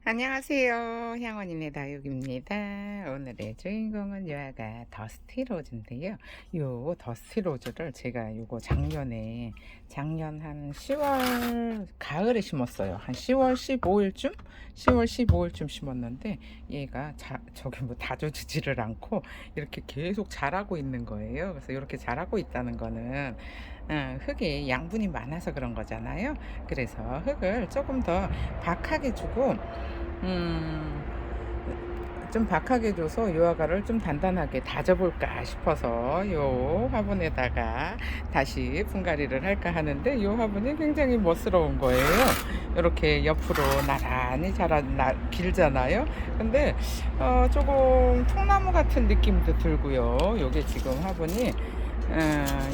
안녕하세요. 향원인의 다육입니다. 오늘의 주인공은 요아가 더스티로즈인데요. 요 더스티로즈를 제가 요거 작년 한 10월 가을에 심었어요. 한 10월 15일쯤? 10월 15일쯤 심었는데 얘가 저기 뭐 다져지지를 않고 이렇게 계속 자라고 있는 거예요. 그래서 이렇게 자라고 있다는 거는 흙에 양분이 많아서 그런 거잖아요. 그래서 흙을 조금 더 박하게 주고 음, 좀 박하게 줘서 요 아가를 좀 단단하게 다져볼까 싶어서 요 화분에다가 다시 분갈이를 할까 하는데 요 화분이 굉장히 멋스러운 거예요. 이렇게 옆으로 나란히 길잖아요. 근데 조금 통나무 같은 느낌도 들고요. 요게 지금 화분이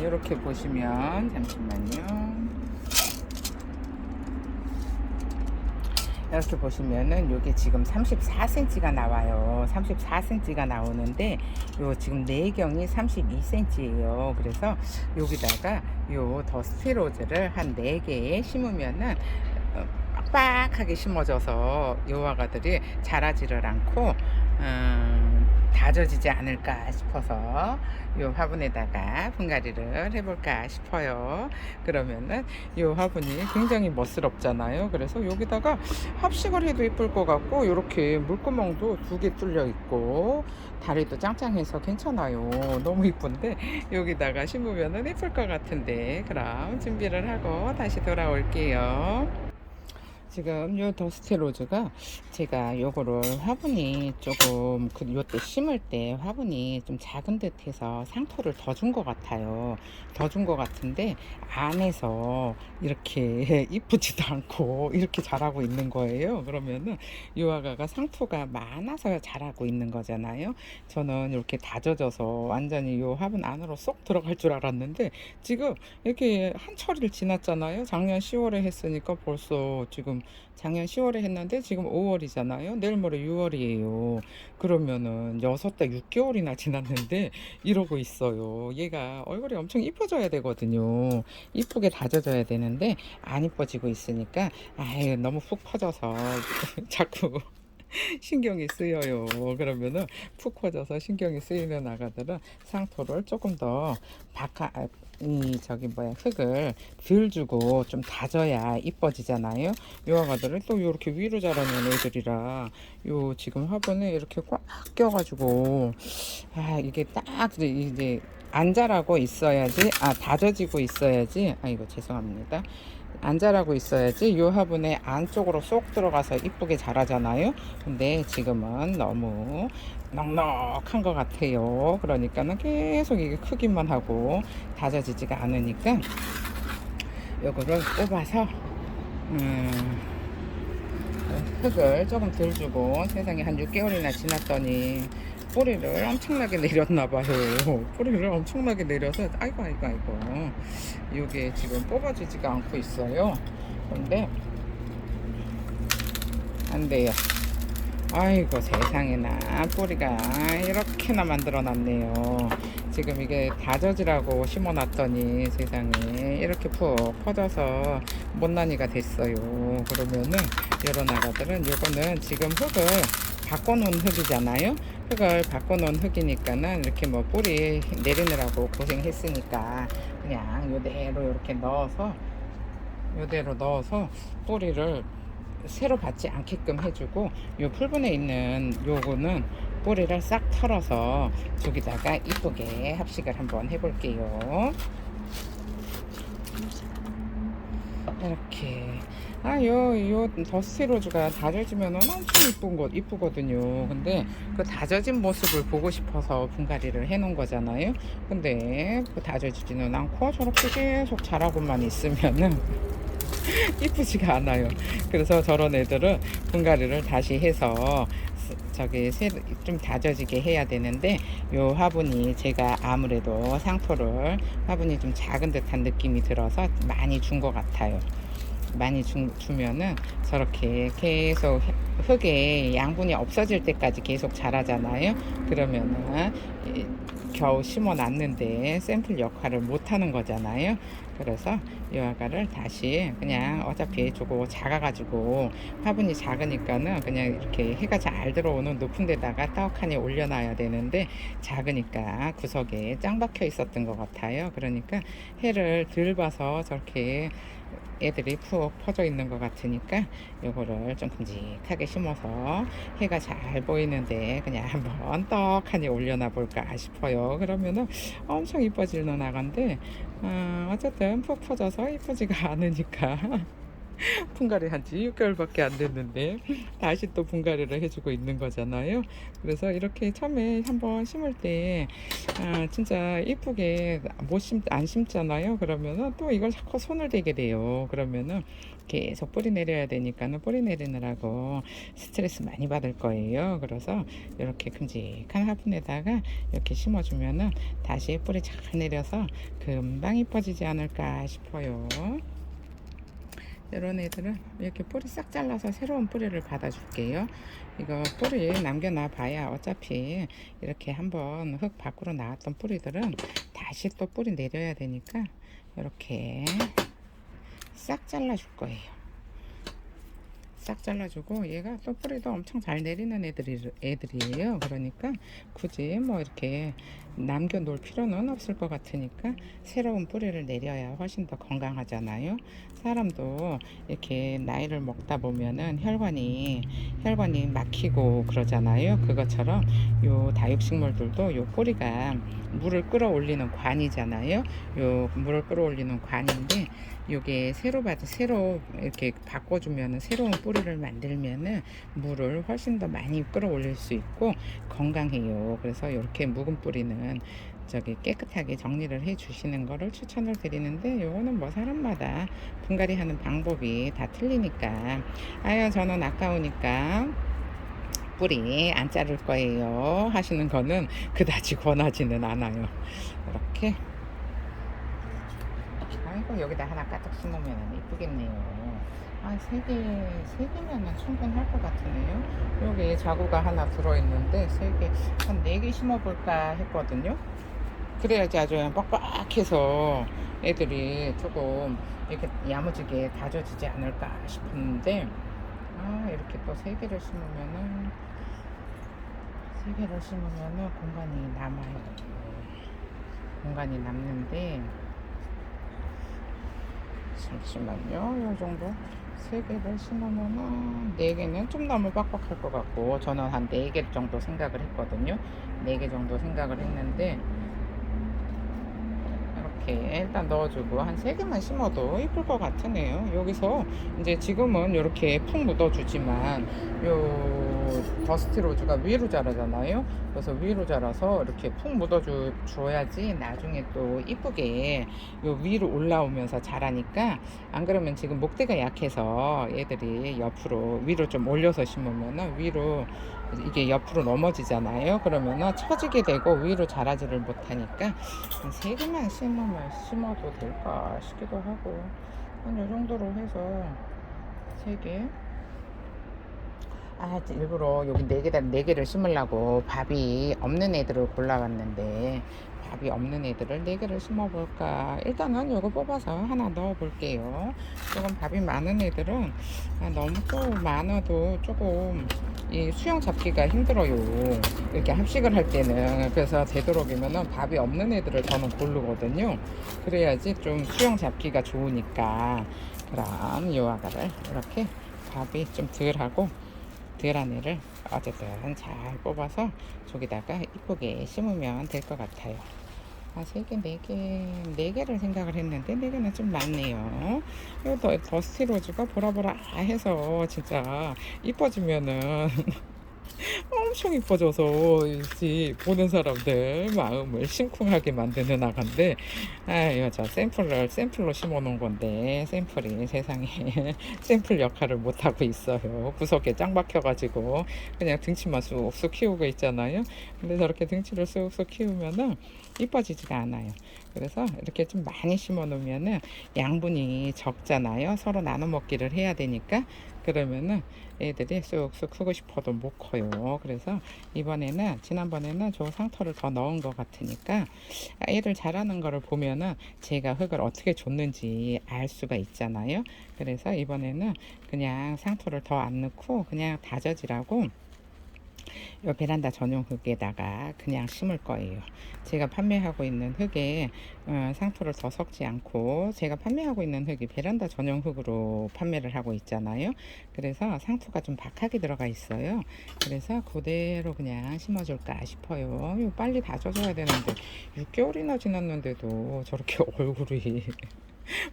이렇게 보시면 잠시만요. 이렇게 보시면은 요게 지금 34cm가 나와요. 34cm가 나오는데 요 지금 내경이 32cm예요. 그래서 여기다가 요 더스티로즈를 한 4개 심으면은 빡빡하게 심어져서 요 아가들이 자라지를 않고 다져지지 않을까 싶어서 요 화분에다가 분갈이를 해볼까 싶어요. 그러면은 요 화분이 굉장히 멋스럽잖아요. 그래서 여기다가 합식을 해도 이쁠 것 같고 요렇게 물구멍도 2개 뚫려 있고 다리도 짱짱해서 괜찮아요. 너무 이쁜데 여기다가 심으면은 이쁠 것 같은데 그럼 준비를 하고 다시 돌아올게요. 지금 요 더스티로즈가 제가 요거를 화분이 조금 요때 심을 때 화분이 좀 작은 듯해서 상토를 더 준 것 같아요. 더 준 것 같은데 안에서 이렇게 이쁘지도 않고 이렇게 자라고 있는 거예요. 그러면은 요 아가가 상토가 많아서 자라고 있는 거잖아요. 저는 이렇게 다져져서 완전히 요 화분 안으로 쏙 들어갈 줄 알았는데 지금 이렇게 한 철을 지났잖아요. 작년 10월에 했으니까 벌써 지금 작년 10월에 했는데 지금 5월이잖아요. 내일 모레 6월이에요. 그러면은 6달 6개월이나 지났는데 이러고 있어요. 얘가 얼굴이 엄청 이뻐져야 되거든요. 이쁘게 다져져야 되는데 안 이뻐지고 있으니까 아유 너무 푹 퍼져서 자꾸 신경이 쓰여요. 그러면은 푹 퍼져서 신경이 쓰이는 아가들은 상토를 조금 더 흙을 덜 주고 좀 다져야 이뻐지잖아요. 요 아가들은 또 이렇게 위로 자라는 애들이라 요 지금 화분에 이렇게 꽉 껴가지고 이게 딱 이제 안 자라고 있어야지 다져지고 있어야지 이거 죄송합니다. 안 자라고 있어야지 요 화분에 안쪽으로 쏙 들어가서 이쁘게 자라잖아요. 근데 지금은 너무 넉넉한 것 같아요. 그러니까는 계속 이게 크기만 하고 다져지지가 않으니까 요거를 뽑아서 흙을 조금 덜 주고 세상에 한 6개월이나 지났더니 뿌리를 엄청나게 내렸나 봐요. 뿌리를 엄청나게 내려서 아이고 이게 지금 뽑아지지가 않고 있어요. 근데 안 돼요. 아이고 세상에나 뿌리가 이렇게나 만들어 놨네요. 지금 이게 다져지라고 심어 놨더니 세상에 이렇게 푹 퍼져서 못난이가 됐어요. 그러면은 이런 아가들은 요거는 지금 흙을 바꿔놓은 흙이잖아요. 흙을 바꿔놓은 흙이니까는 이렇게 뭐 뿌리 내리느라고 고생했으니까 그냥 요대로 이렇게 요대로 넣어서 뿌리를 새로 받지 않게끔 해주고 요 풀분에 있는 요거는 뿌리를 싹 털어서 저기다가 이쁘게 합식을 한번 해볼게요. 이렇게 요 더스티로즈가 다져지면 엄청 이쁘거든요. 근데 그 다져진 모습을 보고 싶어서 분갈이를 해 놓은 거잖아요. 근데 그 다져지지는 않고 저렇게 계속 자라고만 있으면은 이쁘지가 않아요. 그래서 저런 애들은 분갈이를 다시 해서 좀 다져지게 해야 되는데 요 화분이 제가 아무래도 화분이 좀 작은 듯한 느낌이 들어서 많이 준 것 같아요. 많이 주면은 저렇게 계속 흙에 양분이 없어질 때까지 계속 자라잖아요. 그러면은 겨우 심어 놨는데 샘플 역할을 못 하는 거잖아요. 그래서 이 아가를 다시 그냥 어차피 저거 작아가지고 화분이 작으니까는 그냥 이렇게 해가 잘 들어오는 높은 데다가 떡하니 올려놔야 되는데 작으니까 구석에 짱 박혀 있었던 것 같아요. 그러니까 해를 덜 봐서 저렇게 애들이 푹 퍼져 있는 것 같으니까 요거를 좀 큼직하게 심어서 해가 잘 보이는데 그냥 한번 떡하니 올려놔 볼까 싶어요. 그러면은 엄청 이뻐지는 아가인데 어쨌든 푹 퍼져서 이쁘지가 않으니까 분갈이 한지 6개월밖에 안 됐는데 다시 또 분갈이를 해주고 있는 거잖아요. 그래서 이렇게 처음에 한번 심을 때 진짜 이쁘게 안 심잖아요. 그러면은 또 이걸 자꾸 손을 대게 돼요. 그러면은 계속 뿌리 내려야 되니까는 뿌리 내리느라고 스트레스 많이 받을 거예요. 그래서 이렇게 큼직한 화분에다가 이렇게 심어주면은 다시 뿌리 잘 내려서 금방 이뻐지지 않을까 싶어요. 이런 애들은 이렇게 뿌리 싹 잘라서 새로운 뿌리를 받아줄게요. 이거 뿌리 남겨놔 봐야 어차피 이렇게 한번 흙 밖으로 나왔던 뿌리들은 다시 또 뿌리 내려야 되니까 이렇게 싹 잘라줄 거예요. 싹 잘라주고 얘가 또 뿌리도 엄청 잘 내리는 애들이에요. 그러니까 굳이 뭐 이렇게 남겨 놓을 필요는 없을 것 같으니까 새로운 뿌리를 내려야 훨씬 더 건강하잖아요. 사람도 이렇게 나이를 먹다 보면은 혈관이 막히고 그러잖아요. 그것처럼 요 다육식물들도 요 뿌리가 물을 끌어올리는 관이잖아요. 요 물을 끌어올리는 관인데 요게 새로 이렇게 바꿔주면은 새로운 뿌리를 만들면은 물을 훨씬 더 많이 끌어올릴 수 있고 건강해요. 그래서 이렇게 묵은 뿌리는 저기 깨끗하게 정리를 해 주시는 거를 추천을 드리는데 요거는 뭐 사람마다 분갈이 하는 방법이 다 틀리니까 아유 저는 아까우니까 뿌리 안 자를 거예요 하시는 거는 그다지 권하지는 않아요. 이렇게 아이고 여기다 하나 까딱 심으면 이쁘겠네요. 세 개면은 충분할 것 같으네요. 여기 자구가 하나 들어있는데 한 네 개 심어볼까 했거든요. 그래야지 아주 빡빡해서 애들이 조금 이렇게 야무지게 다져지지 않을까 싶은데 이렇게 또 세 개를 심으면은 공간이 남아요. 공간이 남는데 잠시만요. 이 정도 세 개를 심으면은 네 개는 좀 너무 빡빡할 것 같고 저는 한 네 개 정도 생각을 했거든요. 네 개 정도 생각을 했는데 이렇게 일단 넣어주고 한 세 개만 심어도 이쁠 것 같으네요. 여기서 이제 지금은 이렇게 푹 묻어주지만 요 더스트 로즈가 위로 자라잖아요. 그래서 위로 자라서 이렇게 푹 묻어줘야지 나중에 또 이쁘게 요 위로 올라오면서 자라니까 안 그러면 지금 목대가 약해서 얘들이 옆으로 위로 좀 올려서 심으면은 위로 이게 옆으로 넘어지잖아요. 그러면은 처지게 되고 위로 자라지를 못하니까 한 세 개만 심어도 될까 싶기도 하고 한 이 정도로 해서 세 개. 일부러 여기 네 개를 심으려고 밥이 없는 애들을 골라왔는데 밥이 없는 애들을 네 개를 심어볼까. 일단은 요거 뽑아서 하나 넣어볼게요. 조금 밥이 많은 애들은 너무 또 많아도 조금 이 수영 잡기가 힘들어요. 이렇게 합식을 할 때는. 그래서 되도록이면은 밥이 없는 애들을 저는 고르거든요. 그래야지 좀 수영 잡기가 좋으니까. 그럼 요 아가를 이렇게 밥이 좀 덜하고 덜한 애를 어쨌든 잘 뽑아서 저기다가 이쁘게 심으면 될 것 같아요. 세 개, 네 개를 생각을 했는데 네 개는 좀 많네요. 이 더스티 로즈가 보라보라 해서 진짜 이뻐지면은 엄청 이뻐져서 이 보는 사람들 마음을 심쿵하게 만드는 아가인데 아유 저 샘플로 심어 놓은 건데 샘플이 세상에 샘플 역할을 못 하고 있어요. 구석에 짱 박혀 가지고 그냥 등치만 쑥쑥 키우고 있잖아요. 근데 저렇게 등치를 쑥쑥 키우면은 이뻐지지가 않아요. 그래서 이렇게 좀 많이 심어 놓으면은 양분이 적잖아요. 서로 나눠 먹기를 해야 되니까 그러면은 애들이 쑥쑥 크고 싶어도 못 커요. 그래서 이번에는 지난번에는 저 상토를 더 넣은 것 같으니까 애들 자라는 거를 보면은 제가 흙을 어떻게 줬는지 알 수가 있잖아요. 그래서 이번에는 그냥 상토를 더 안 넣고 그냥 다져지라고 요 베란다 전용 흙에다가 그냥 심을 거예요. 제가 판매하고 있는 흙에 상토를 더 섞지 않고 제가 판매하고 있는 흙이 베란다 전용 흙으로 판매를 하고 있잖아요. 그래서 상토가 좀 박하게 들어가 있어요. 그래서 그대로 그냥 심어줄까 싶어요. 이거 빨리 다져줘야 되는데 6개월이나 지났는데도 저렇게 얼굴이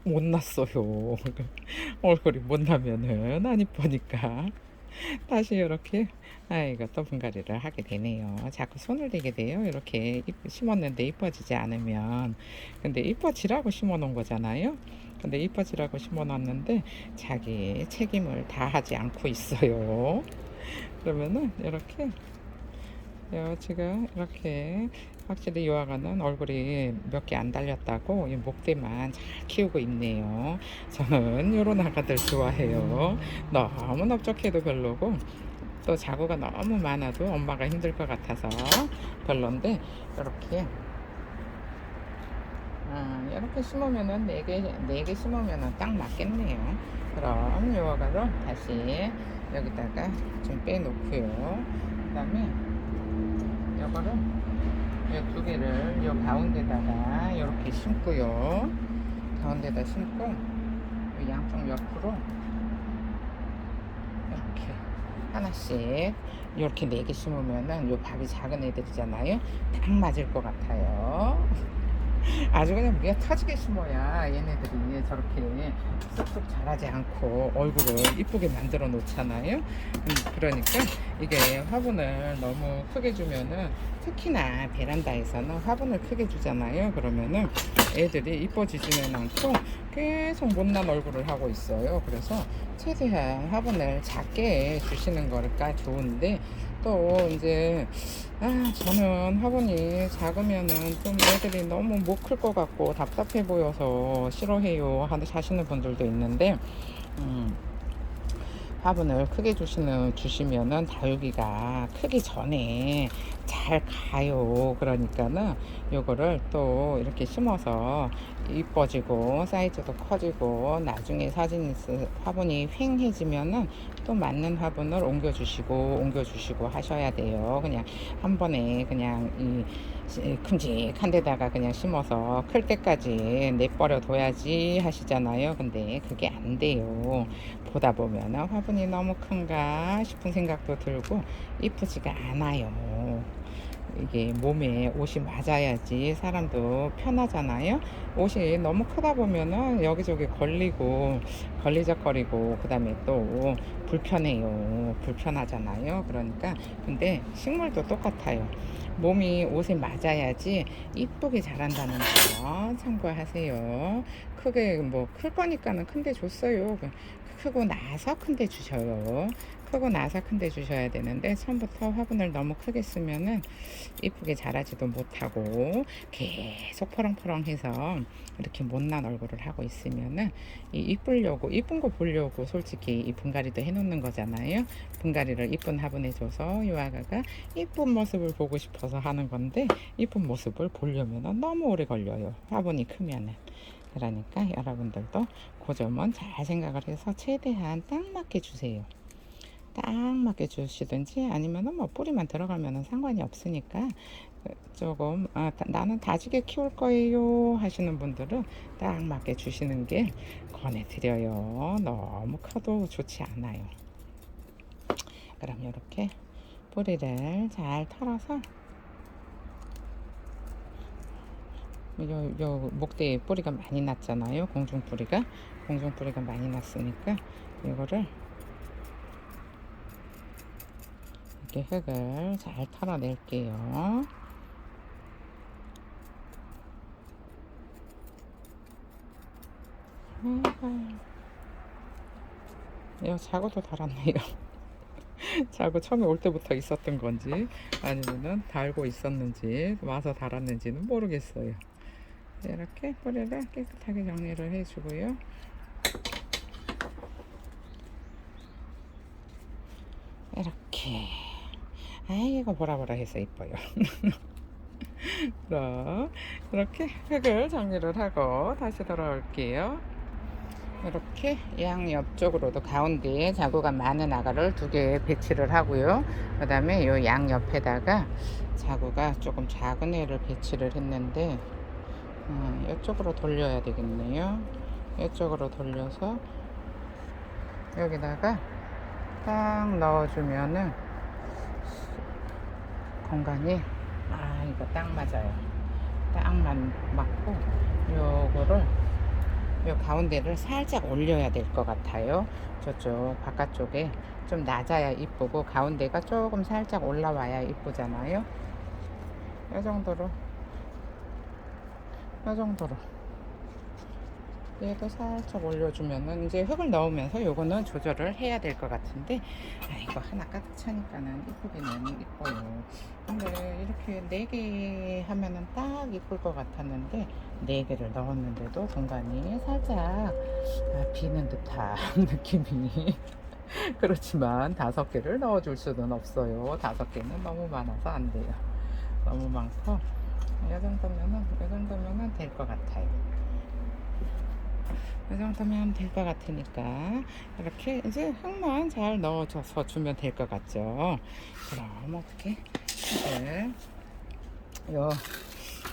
못 났어요. 얼굴이 못 나면은 안 이쁘니까 다시 이렇게 아이고 또 분갈이를 하게 되네요. 자꾸 손을 대게 돼요. 이렇게 심었는데 이뻐지지 않으면. 근데 이뻐지라고 심어 놓은 거잖아요. 근데 이뻐지라고 심어 놨는데 자기 책임을 다하지 않고 있어요. 그러면은 이렇게 지금 이렇게 확실히 요아가는 얼굴이 몇 개 안 달렸다고 이 목대만 잘 키우고 있네요. 저는 요런 아가들 좋아해요. 너무 넓적해도 별로고 또 자구가 너무 많아도 엄마가 힘들 것 같아서 별론데 이렇게 이렇게 심으면은 4개 심으면은 딱 맞겠네요. 그럼 요거를 다시 여기다가 좀 빼놓고요. 그 다음에 요거를 이 2개를 요 가운데다가 이렇게 심고요. 가운데다 심고 요 양쪽 옆으로 이렇게 하나씩 이렇게 4개 심으면은 요 밥이 작은 애들이잖아요. 딱 맞을 것 같아요. 아주 그냥 미어 터지게 심어야 얘네들이 저렇게 쑥쑥 자라지 않고 얼굴을 이쁘게 만들어 놓잖아요. 그러니까 이게 화분을 너무 크게 주면은 특히나 베란다에서는 화분을 크게 주잖아요. 그러면은 애들이 이뻐지지는 않고 계속 못난 얼굴을 하고 있어요. 그래서 최대한 화분을 작게 주시는 거니까 좋은데 또 이제 저는 화분이 작으면은 좀 애들이 너무 못 클 것 같고 답답해 보여서 싫어해요 하시는 분들도 있는데 화분을 크게 주시면은 다육이가 크기 전에 잘 가요. 그러니까는 요거를 또 이렇게 심어서 이뻐지고 사이즈도 커지고 나중에 화분이 휑해지면은 또 맞는 화분을 옮겨주시고 하셔야 돼요. 그냥 한 번에 그냥 큼직한 데다가 그냥 심어서 클 때까지 내버려 둬야지 하시잖아요. 근데 그게 안 돼요. 보다 보면 화분이 너무 큰가 싶은 생각도 들고 이쁘지가 않아요. 이게 몸에 옷이 맞아야지 사람도 편하잖아요. 옷이 너무 크다 보면은 여기저기 걸리적거리고 그 다음에 또 불편하잖아요. 그러니까 근데 식물도 똑같아요. 몸이 옷에 맞아야지 이쁘게 자란다는 거 참고하세요. 크게 뭐 클 거니까는 큰데 줬어요. 크고 나서 큰데 주셔요. 크고 나서 큰데 주셔야 되는데 처음부터 화분을 너무 크게 쓰면은 이쁘게 자라지도 못하고 계속 퍼렁퍼렁해서 이렇게 못난 얼굴을 하고 있으면은 이쁜 거 보려고 솔직히 이 분갈이도 해놓는 거잖아요. 분갈이를 이쁜 화분에 줘서 이 아가가 이쁜 모습을 보고 싶어서 하는 건데 이쁜 모습을 보려면 너무 오래 걸려요. 화분이 크면은. 그러니까 여러분들도 그 점은 잘 생각을 해서 최대한 딱 맞게 주세요. 딱 맞게 주시든지 아니면은 뭐 뿌리만 들어가면은 상관이 없으니까 조금 나는 다지게 키울 거예요 하시는 분들은 딱 맞게 주시는 게 권해드려요. 너무 커도 좋지 않아요. 그럼 이렇게 뿌리를 잘 털어서 요 목대에 뿌리가 많이 났잖아요. 공중뿌리가 많이 났으니까 이거를 이렇게 흙을 잘 털어낼게요. 이거 자고도 달았네요. 자고 처음에 올 때부터 있었던 건지 아니면은 달고 있었는지 와서 달았는지는 모르겠어요. 이렇게 뿌리를 깨끗하게 정리를 해주고요. 이렇게. 아이고 보라보라 해서 이뻐요. 그럼 이렇게 흙을 정리를 하고 다시 돌아올게요. 이렇게 양 옆쪽으로도 가운데에 자구가 많은 아가를 2개 배치를 하고요. 그 다음에 이 양 옆에다가 자구가 조금 작은 애를 배치를 했는데 이쪽으로 돌려야 되겠네요. 이쪽으로 돌려서 여기다가 딱 넣어주면은 공간이 이거 딱 맞아요. 딱 맞고 요거를 요 가운데를 살짝 올려야 될 것 같아요. 저쪽 바깥쪽에 좀 낮아야 이쁘고 가운데가 조금 살짝 올라와야 이쁘잖아요. 이 정도로 얘도 살짝 올려주면은 이제 흙을 넣으면서 요거는 조절을 해야 될 것 같은데 이거 하나 가득 차니까는 이쁘기는 이뻐요. 근데 이렇게 4개 하면은 딱 이쁠 것 같았는데 4개를 넣었는데도 공간이 살짝 비는 듯한 느낌이 그렇지만 5개를 넣어줄 수는 없어요. 5개는 너무 많아서 안 돼요. 너무 많고 이 정도면은 될 것 같아요. 이 정도면 될 것 같으니까 이렇게 이제 흙만 잘 넣어줘서 주면 될 것 같죠. 그럼 어떻게 이제 요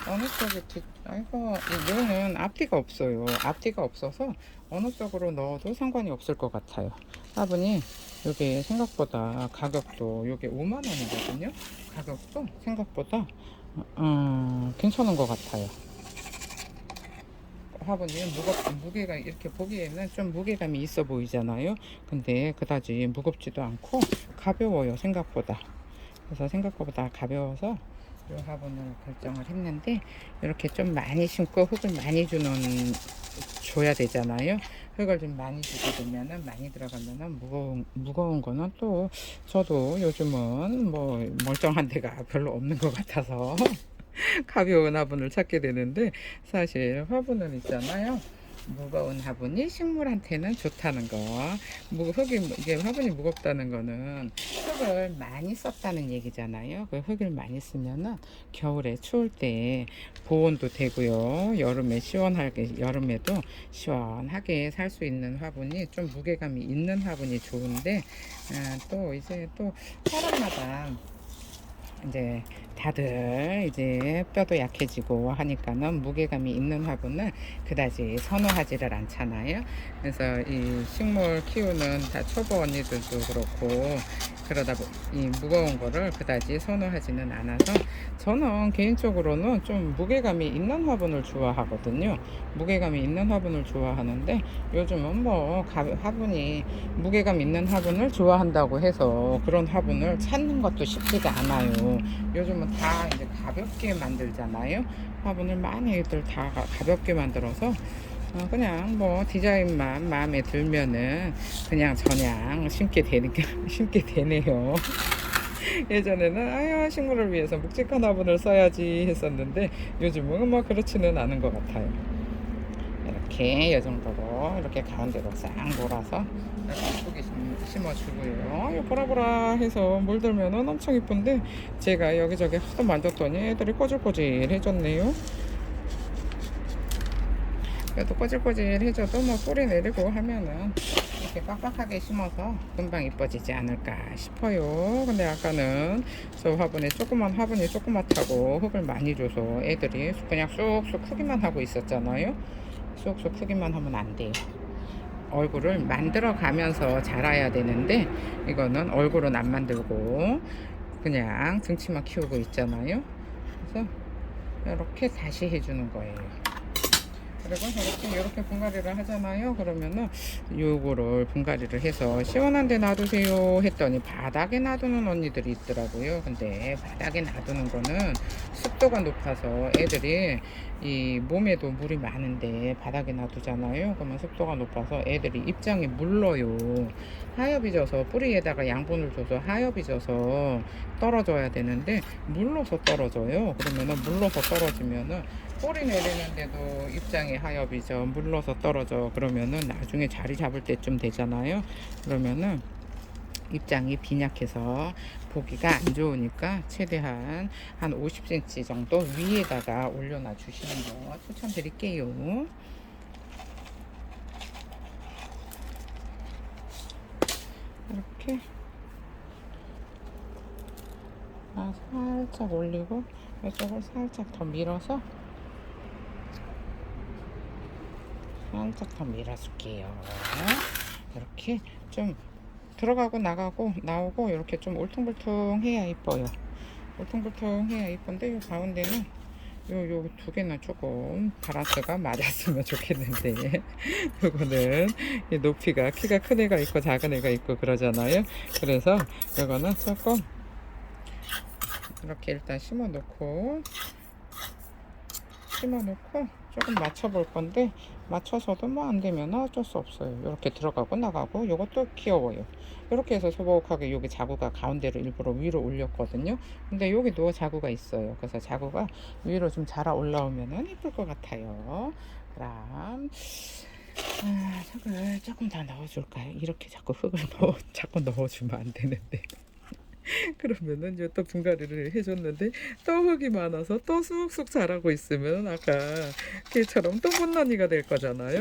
어느 쪽에 아이고 이거는 앞뒤가 없어요. 앞뒤가 없어서 어느 쪽으로 넣어도 상관이 없을 것 같아요. 화분이 요게 생각보다 가격도 요게 5만원이거든요. 가격도 생각보다 괜찮은 것 같아요. 화분이 무게가 이렇게 보기에는 좀 무게감이 있어 보이잖아요. 근데 그다지 무겁지도 않고 가벼워요, 생각보다. 그래서 생각보다 가벼워서 이 화분을 결정을 했는데 이렇게 좀 많이 심고 흙을 많이 줘야 되잖아요. 흙을 좀 많이 주게 되면은 많이 들어가면은 무거운 거는 또 저도 요즘은 뭐 멀쩡한 데가 별로 없는 것 같아서 가벼운 화분을 찾게 되는데 사실 화분은 있잖아요. 무거운 화분이 식물한테는 좋다는 거. 이게 화분이 무겁다는 거는 흙을 많이 썼다는 얘기잖아요. 그 흙을 많이 쓰면은 겨울에 추울 때 보온도 되고요. 여름에도 시원하게 살 수 있는 화분이 좀 무게감이 있는 화분이 좋은데 또 이제 또 사람마다 이제 다들 이제 뼈도 약해지고 하니까는 무게감이 있는 화분을 그다지 선호하지를 않잖아요. 그래서 이 식물 키우는 다 초보 언니들도 그렇고 이 무거운 거를 그다지 선호하지는 않아서 저는 개인적으로는 좀 무게감이 있는 화분을 좋아하거든요. 무게감이 있는 화분을 좋아하는데 요즘은 뭐 화분이 무게감 있는 화분을 좋아한다고 해서 그런 화분을 찾는 것도 쉽지가 않아요. 요즘은 다 이제 가볍게 만들잖아요. 화분을 많이들 다 가볍게 만들어서 그냥 뭐 디자인만 마음에 들면은 그냥 심게 되네요. 예전에는 식물을 위해서 묵직한 화분을 써야지 했었는데 요즘은 뭐 그렇지는 않은 것 같아요. 이렇게 이 정도로 이렇게 가운데로 싹 몰아서 이렇게 예쁘게 심어주고요. 보라보라 해서 물들면은 엄청 이쁜데 제가 여기저기 하도 만졌더니 애들이 꼬질꼬질 해졌네요. 그래도 꼬질꼬질 해줘도 뭐 뿌리 내리고 하면은 이렇게 빡빡하게 심어서 금방 이뻐지지 않을까 싶어요. 근데 아까는 저 화분이 조그맣다고 흙을 많이 줘서 애들이 그냥 쑥쑥 크기만 하고 있었잖아요. 쑥쑥 크기만 하면 안 돼요. 얼굴을 만들어 가면서 자라야 되는데 이거는 얼굴은 안 만들고 그냥 등치만 키우고 있잖아요. 그래서 이렇게 다시 해주는 거예요. 그리고 이렇게 분갈이를 하잖아요. 그러면은 요거를 분갈이를 해서 시원한 데 놔두세요 했더니 바닥에 놔두는 언니들이 있더라고요. 근데 바닥에 놔두는 거는 습도가 높아서 애들이 이 몸에도 물이 많은데 바닥에 놔두잖아요. 그러면 습도가 높아서 애들이 입장이 물러요. 하엽이 져서 뿌리에다가 양분을 줘서 하엽이 져서 떨어져야 되는데 물러서 떨어져요. 그러면은 물러서 떨어지면은 뿌리 내리는데도 입장이 하엽이죠. 물러서 떨어져. 그러면은 나중에 자리 잡을 때쯤 되잖아요. 그러면은 입장이 빈약해서 보기가 안 좋으니까 최대한 한 50cm 정도 위에다가 올려놔 주시는 거 추천드릴게요. 이렇게 살짝 올리고 이쪽을 살짝 더 밀어서 살짝 더 밀어줄게요. 이렇게 좀 들어가고 나가고 나오고 이렇게 좀 울퉁불퉁해야 이뻐요. 울퉁불퉁해야 이쁜데 요 가운데는 요 두 개는 조금 바란스가 맞았으면 좋겠는데 요거는 이 높이가 키가 큰 애가 있고 작은 애가 있고 그러잖아요. 그래서 요거는 조금 이렇게 일단 심어놓고 조금 맞춰볼 건데 맞춰서도 뭐 안되면 어쩔 수 없어요. 이렇게 들어가고 나가고 이것도 귀여워요. 이렇게 해서 소복하게 여기 자구가 가운데로 일부러 위로 올렸거든요. 근데 여기도 자구가 있어요. 그래서 자구가 위로 좀 자라 올라오면은 이쁠 것 같아요. 그럼 흙을 조금 더 넣어줄까요? 이렇게 자꾸 흙을 자꾸 넣어주면 안 되는데. 그러면은 요 또 분갈이를 해줬는데 또 흙이 많아서 또 쑥쑥 자라고 있으면 아까 걔처럼 또 못난이가 될 거잖아요.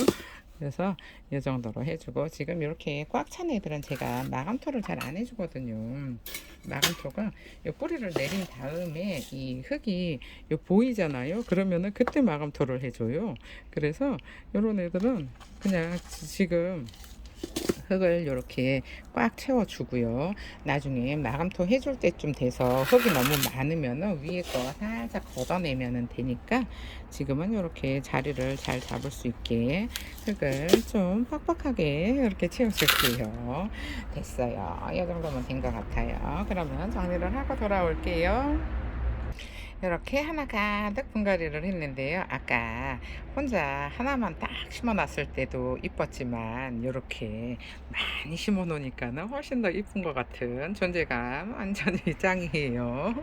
그래서 이 정도로 해주고 지금 이렇게 꽉 찬 애들은 제가 마감토를 잘 안 해주거든요. 마감토가 요 뿌리를 내린 다음에 이 흙이 요 보이잖아요. 그러면은 그때 마감토를 해줘요. 그래서 요런 애들은 그냥 지금 흙을 이렇게 꽉 채워주고요. 나중에 마감토 해줄 때쯤 돼서 흙이 너무 많으면 위에 거 살짝 걷어내면 되니까 지금은 이렇게 자리를 잘 잡을 수 있게 흙을 좀 빡빡하게 이렇게 채워줄게요. 됐어요. 이 정도면 된 것 같아요. 그러면 정리를 하고 돌아올게요. 이렇게 하나 가득 분갈이를 했는데요. 아까 혼자 하나만 딱 심어놨을 때도 이뻤지만 이렇게 많이 심어 놓으니까는 훨씬 더 이쁜 것 같은 존재감 완전히 짱이에요.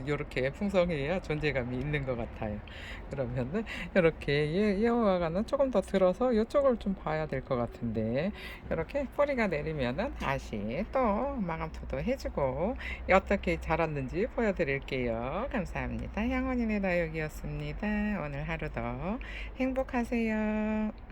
요렇게 풍성해야 존재감이 있는 것 같아요. 그러면은 이렇게 얘와가는 조금 더 들어서 이쪽을 좀 봐야 될 것 같은데 이렇게 뿌리가 내리면은 다시 또 마감토도 해주고 어떻게 자랐는지 보여드릴게요. 감사합니다. 향원이네 다육이었습니다. 오늘 하루도 행복하세요.